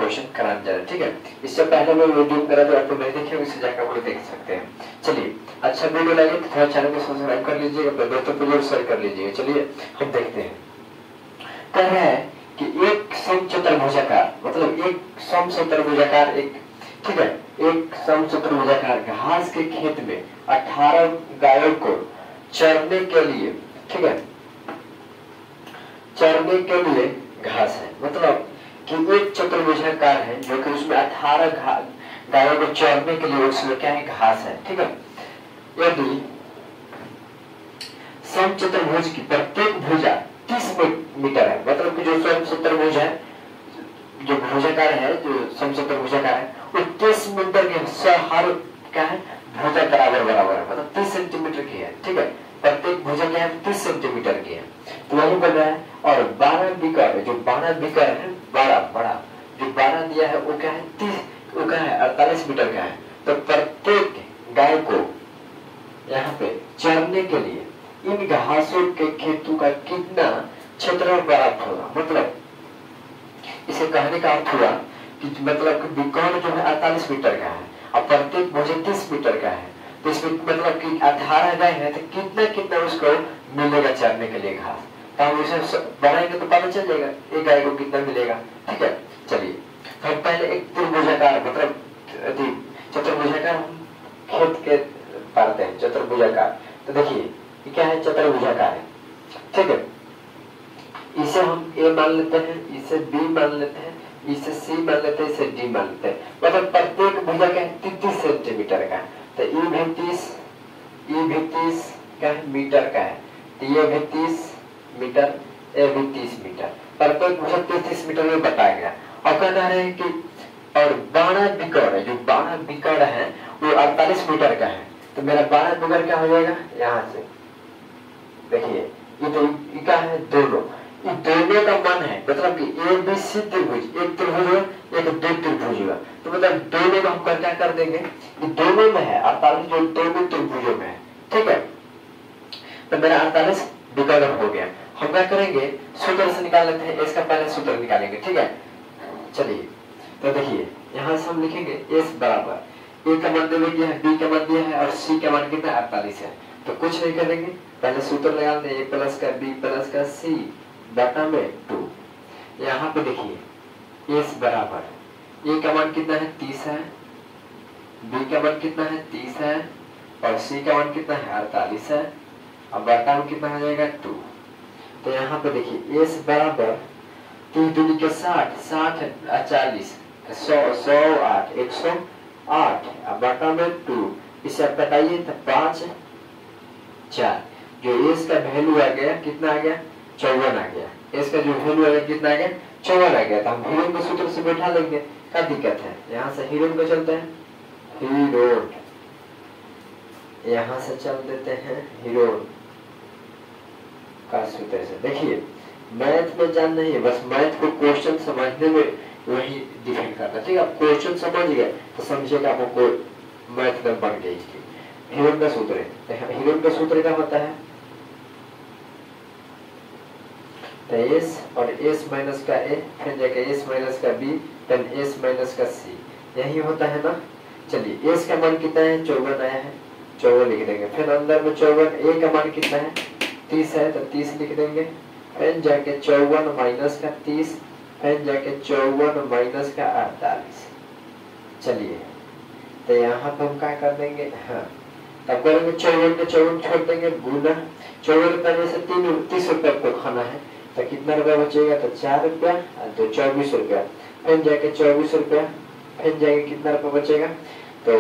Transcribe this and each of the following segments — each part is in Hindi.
क्वेश्चन कराने जा रहे हैं, ठीक है। इससे पहले मैं वीडियो करा जो आपको नहीं देखे उससे जाकर आप लोग देख सकते हैं। चलिए, अच्छा वीडियो लगे तो थोड़ा चैनल को सब्सक्राइब कर लीजिएगा, अपने दोस्तों को जरूर शेयर कर लीजिएगा। चलिए हम देखते हैं। कह रहा है कि एक समचतुर्भुजाकार, मतलब एक समचतुर्भुजाकार, एक, ठीक है, एक समचतुर्भुजाकार घास के खेत में 18 गायों को चरने के लिए, ठीक है, चरने के लिए घास है। मतलब कि एक चतुर्भुजाकार है जो कि उसमें 18 गायों को चरने के लिए उसमें क्या है, घास है, ठीक है। यदि समचतुर्भुज की प्रत्येक भुजा 30 मीटर है, मतलब कि जो समचतुर्भुज है, जो भुजाकार है, जो समचतुर्भुजाकार है, वो 30 मीटर के हर क्या है, भुजा बराबर है, मतलब 30 सेंटीमीटर की है, ठीक है। प्रत्येक भुजा क्या है, 30 सेंटीमीटर की है, तो वही बन रहा है। और 12 बीकर, जो 12 बीकर है, बड़ा जो 12 दिया है वो क्या है, 30, वो क्या है, 48 मीटर का है। तो प्रत्येक गाय को यहाँ पे चरने के लिए इन घासों के खेतों का कितना क्षेत्र प्राप्त होगा। मतलब इसे कहने का अर्थ हुआ कि मतलब कि बीकर जो है 48 मीटर का है और प्रत्येक भुजा 30 मीटर का है, तो इसमें मतलब कि 18 गाय है तो कितना कितना उसको मिलेगा चरने के लिए घास। तो हम उसे बनाएंगे तो पता चल जाएगा एक गाय को कितना मिलेगा, ठीक है। चलिए, हम पहले एक त्रिभुजाकार, मतलब चतुर्भुजाकार खेत के पालते हैं, चतुर्भुजाकार। तो देखिए ये क्या है, चतुर्भुजाकार है, ठीक है। इसे हम ए मान लेते हैं, इसे बी मान लेते हैं, इसे सी मान लेते हैं, इसे डी मान लेते हैं। मतलब प्रत्येक भुजा क्या है, 30 सेंटीमीटर का। तो ई भी 30 क्या है, मीटर का है, तो ये भी 30 मीटर, ए भी 30 मीटर, प्रत्येक भुजा 30 मीटर में बताया गया। और कहना है कि और 12 बीकर है, जो 12 बीकर है वो 48 मीटर का है, तो मेरा 12 बीकर क्या हो जाएगा, यहाँ से देखिए ये तो ये क्या है, दोनों, ये दोनों का मान है, मतलब कि ए बी सी त्रिभुज, एक त्रिभुज एक दो त्रिभुज हुआ, तो मतलब दोनों का हम क्या कर देंगे, ये दोनों में है 48, जो दोनों त्रिभुजों में है, ठीक है। तो मेरा 48 बीकर हो गया। हम क्या करेंगे, सूत्र से निकाल लेते हैं, इसका पहले सूत्र निकालेंगे, ठीक है। चलिए, तो देखिए यहाँ से हम लिखेंगे एस बराबर, ए का मान दे दिया है, बी का मान दिया है और सी का मान कितना 48 है। तो कुछ नहीं करेंगे, पहले सूत्र लगा लेते हैं, ए प्लस का बी प्लस का सी बटा में 2। यहाँ पे देखिए एस बराबर, ए का मान कितना है 30 है, बी का मान कितना है 30 है और सी का मान कितना है 48 है, अब बटा में कितना हो जाएगा 2। तो यहाँ पे देखिए एस बराबर 3 दूनी के 60, 60 40, 100 8 108, अब बटा में 2, इसे आप बताइए तो 5 4, जो एस का वैल्यू आ गया कितना आ गया, 54 आ गया। एस का जो वैल्यू आ गया कितना आ गया, 54 आ गया। तो हम हीरोन के सूत्र से बैठा लेंगे, क्या दिक्कत है, यहाँ से हीरोन को चलते हैं, हीरोन, यहाँ से चल देते हैं हीरोन का सूत्र से। देखिए मैथ में जान नहीं है, बस मैथ को क्वेश्चन समझने में वही डिपेंड करता है, ठीक है। आप क्वेश्चन समझ गए तो समझिएगा आपको मैथ में बन गई। हीरोन का सूत्र है, हीरोन का सूत्र क्या होता है, तो एस और एस माइनस का ए, फिर जाके एस माइनस का बी, देन एस माइनस का सी, यही होता है ना। चलिए एस का मान कितना है, 54 आया है, 54 लिख देंगे। फिर अंदर में 54, ए का मान कितना है 30 है, तो 30 लिख देंगे। फिर जाके 54 माइनस का 30, फिर जाके 54 माइनस का 48। चलिए तो यहाँ पे हम क्या कर देंगे, हाँ तब करेंगे 54 में 54 छोड़ देंगे, गुना 54 करने से 30 रुपया को खाना है, तो कितना रुपया बचेगा, तो 4 रुपया, तो 24 रुपया। फिर जाके 24 रुपया, फिर जाके कितना रुपया बचेगा, तो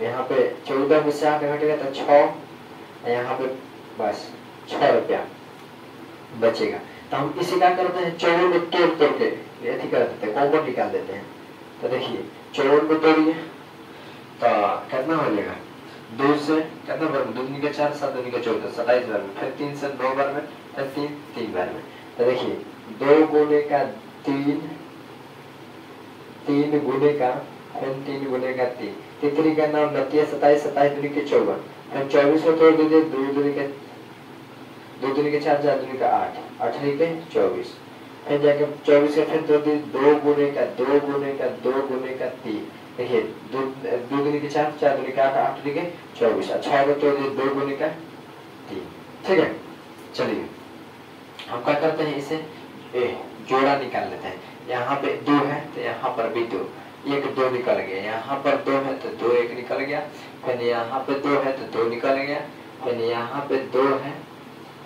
यहाँ पे 14 में 7 घटेगा तो 6, यहाँ पे बस 6 रुपया बचेगा। तो हम इसे क्या करते हैं, 54 में तोड़ के ऐसी कर देते हैं, कॉमन निकाल देते हैं। तो देखिए 54 में तोड़िए तो कितना हो जाएगा, 2 से कितना बार में, 2 दूनी का 4, 7 दूनी का 14, 27 बार में, फिर 3 से 9 बार में, फिर 3 बार में। तो देखिए 2 गुने का 3, 3 गुने का, फिर 3 गुने का 3, तितली का नाम 29, 27, 27 दूनी के 54, फिर 24 को तोड़ दीजिए, 2 दूनी के 4, 4 दूनी का 8, 8 के 24, फिर जाके 24 का फिर 2 गुने का 2 गुने का 2 गुने का 3। देखिए 2 दूनी के 4, 4 दूनी के 8, 8 दूनी के 24, 6 को 2 गुने का 3। ठीक है, चलिए हम क्या करते हैं, इसे जोड़ा निकाल लेते हैं। यहाँ पे 2 है तो यहाँ पर भी 2, 1 2 निकल गया, यहाँ पर 2 है तो 2 1 निकल गया, फिर यहाँ पे 2 है तो 2 निकल गया, फिर यहाँ पे 2 है,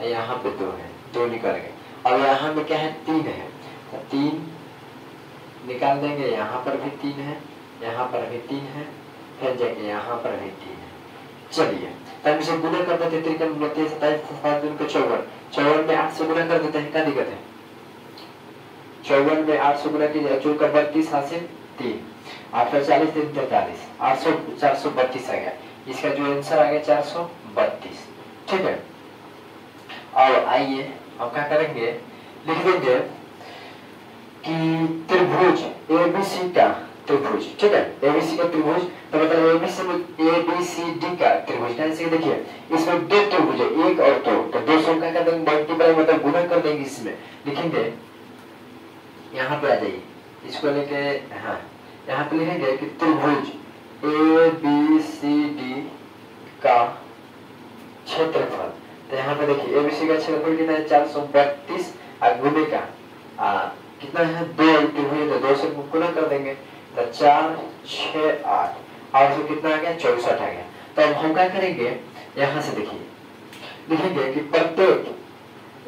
यहाँ पे 2 है, 2 निकल गए। और यहाँ में क्या है, 3 है तो 3 निकाल देंगे, यहाँ पर भी 3 है, यहाँ पर भी 3 है, फिर जाके यहाँ पर भी 3 है। चलिए तब इसे गुना कर देते, 3 27 7 दूनी के 54, 54 में 8 से गुना कर देते हैं, क्या दिक्कत है। 54 में 8 से गुना कीजिए, 4 का 32 हासिल 3, 8 का 40 3 43, 800 432 आ गया। इसका जो आंसर आ गया 432। ठीक है, और आइए हम क्या करेंगे, लिख देंगे कि त्रिभुज एबीसी का त्रिभुज। ठीक है, एबीसी का त्रिभुज तो मतलब एबीसीडी का त्रिभुज। कैसे देखिए, इसमें 2 त्रिभुज है, 1 और 2, तो 2 से क्या कर देंगे, मल्टीप्लाई मतलब गुना कर देंगे। इसमें लिखेंगे, यहाँ पे आ जाइए, इसको लेके हाँ यहाँ पे लिखेंगे कि त्रिभुज एबीसीडी का क्षेत्रफल। तो यहाँ पे देखिए एबीसी का क्षेत्रफल कितना है, 432, और गुने का कितना है, 2 त्रिभुज, तो 2 से गुना कर देंगे तो 4 6 8, और उसमें कितना आ गया, 64 आ गया। तो अब हम क्या करेंगे, यहाँ से देखिए लिखेंगे कि प्रत्येक,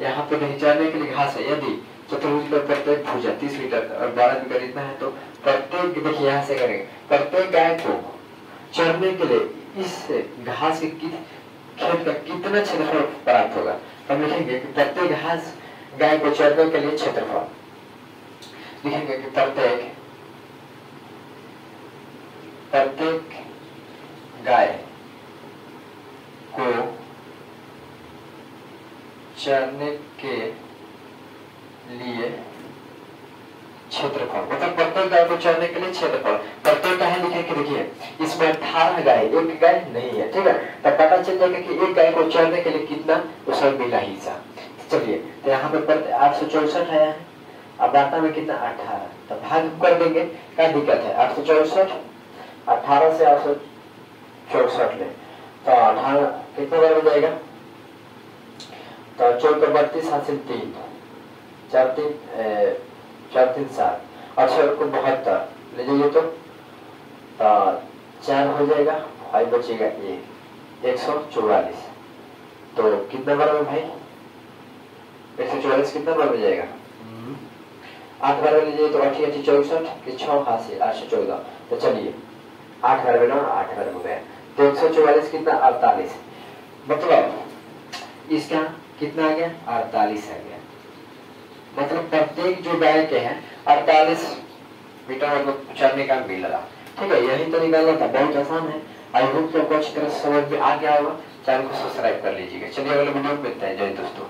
यहाँ पे नहीं जानने के लिए घास है, यदि चतुर्भुज का प्रत्येक भुजा 30 मीटर और 12 मीटर इतना है, तो प्रत्येक, देखिए यहाँ से करेंगे, प्रत्येक गाय को चरने के लिए इस घास के खेत का कितना क्षेत्रफल प्राप्त होगा। हम लिखेंगे कि प्रत्येक घास गाय को चरने के लिए क्षेत्रफल, लिखेंगे कि प्रत्येक गाय को चरने के लिए क्षेत्रफल, मतलब प्रत्येक गाय को चरने के लिए क्षेत्रफल। प्रत्येक गाय लिखे कि देखिए इसमें 18 गाय, एक गाय नहीं है। ठीक है, तो पता चल जाएगा कि एक गाय को चरने के लिए कितना, उसका मिला हिस्सा। चलिए तो यहाँ पे 864 आया है, अब डाटा में कितना 18, तो भाग कर देंगे, क्या दिक्कत है, 864 18 से 864 ले, तो 18 कितना बार हो जाएगा, तो 4 का 32 हासिल 3, 4 3 7, और 6 को 72 ले जाइए तो 4 हो जाएगा, 5 बचेगा 1, 144। तो कितना बार में भाई, 144 कितना बार में जाएगा, 8 बार में लीजिए तो 8 64 के 6 हासिल 814। तो चलिए 8 बार में ना 8 बार हो गया, तो 144 कितना 48, मतलब इसका कितना आ गया 48 आ गया। मतलब प्रत्येक जो गाय के हैं 48 मीटर मतलब चरने का मिल रहा। ठीक है, यही तो निकालना था, बहुत आसान है। आई होप आपको अच्छी तरह समझ में आ गया होगा। चैनल को सब्सक्राइब कर लीजिएगा। चलिए अगले वीडियो में मिलते हैं। जय दोस्तों।